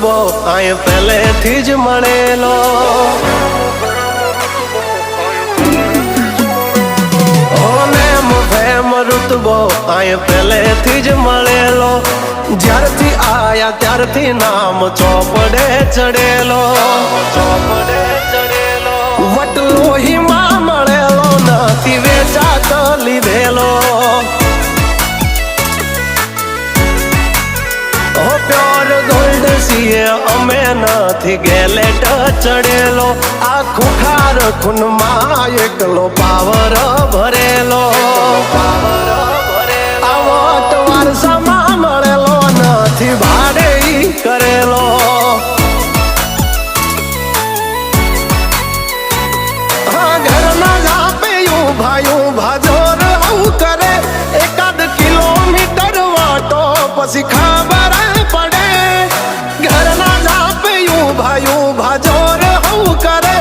रुतबो आए पहले थी ज मळेलो रुतबो आए पहले थी ज मळेलो ज्यारथी आया त्यारथी नाम चौपड़े चढ़ेलो वटलो ही मां मळेलो नथी वेचात लीधेलो ओ प्योर गोल्ड सीए अमे नथी गेलेट चढ़ेलो आ खुखार खून मां एकलो पावर भरेलो मळेलो नथी भाड़े करेलो घर ना जापे भाई जोर करे एकाद किलोमीटर वाटो पसी खबर पड़े घर ना जापे भाई जोर करे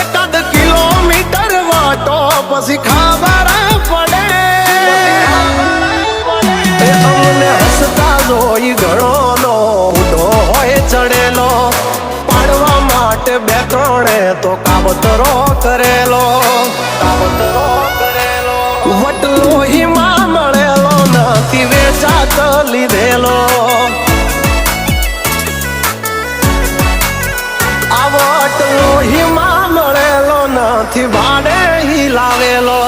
एकाद किलोमीटर वाटो पसी खबर पड़े अमने हसता जोई घणो नो उडो होय चढ़ेलो पाड़वा माटे बे त्रणें तो कावतरो करेलो वटलो ही मां मळेलो नथी वेचात लीधेलो आ वटलो ही मां मळेलो नथी भाड़े ही लावेलो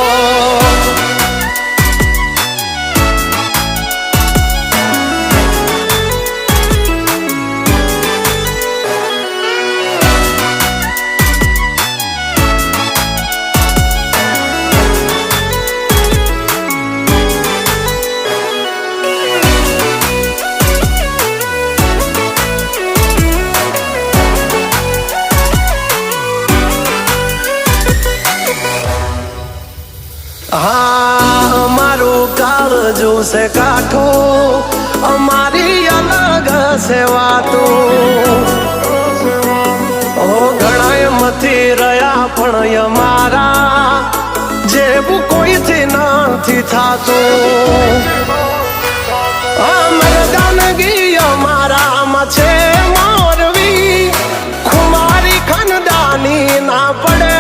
हाँ मारू काळजू से काठो अमारी अलग से वातो ओ घणाय मथी रया पण यमारा जेबू कोई थी नथी थातो मर्दानगी अमारा मछे मोरवी खुमारी खनदानी ना पड़े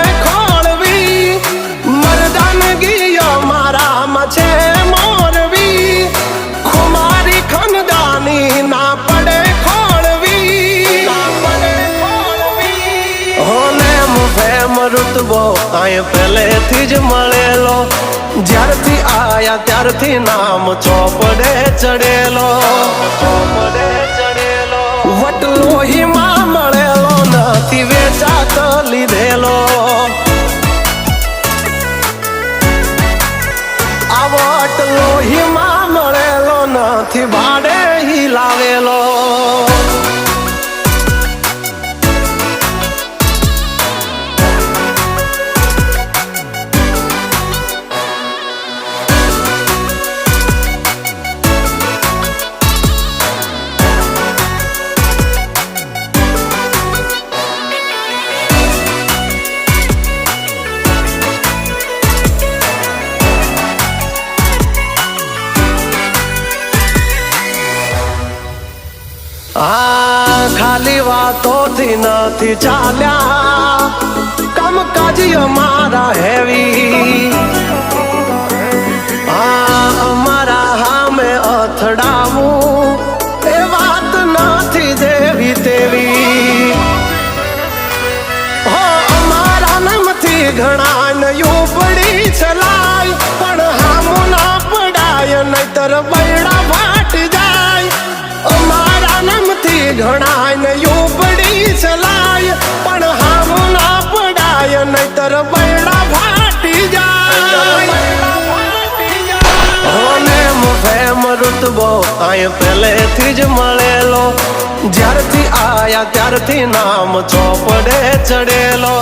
छे मोरवी खुमारी खनदानी ना पड़े खोड़वी होने मुफेम रुतबो आए पहले थी ज मळेलो ज्यारथी आया त्यारथी नाम चौपड़े चढ़ेलो वटलो ही मां मळेलो नथी वेचात लीधेलो वटलो ही मां मळेलो नथी भाड़े ही लावेलो खाली वातों थी नथी चाल्या कम काज अमारा हेवी अमारा हामे अथड़ावू ए बात नथी देवी तेवी हो अमारा नमथी घणा नयू पड़ी चलाई पण हामो ना पड़ाय नहीतर बैड़ा फाट जाय अमारा नमथी घणा नयू पड़ी चलाय पण हामो ना पड़ाय नहीतर बैड़ा फाटी जाय होने मुफेम रुतबो आए पहले थी ज मळेलो ज्यारथी आया त्यारथी नाम चौपड़े चढ़ेलो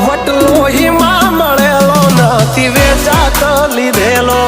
वटलो ही मां मळेलो नथी वेचात लीधेलो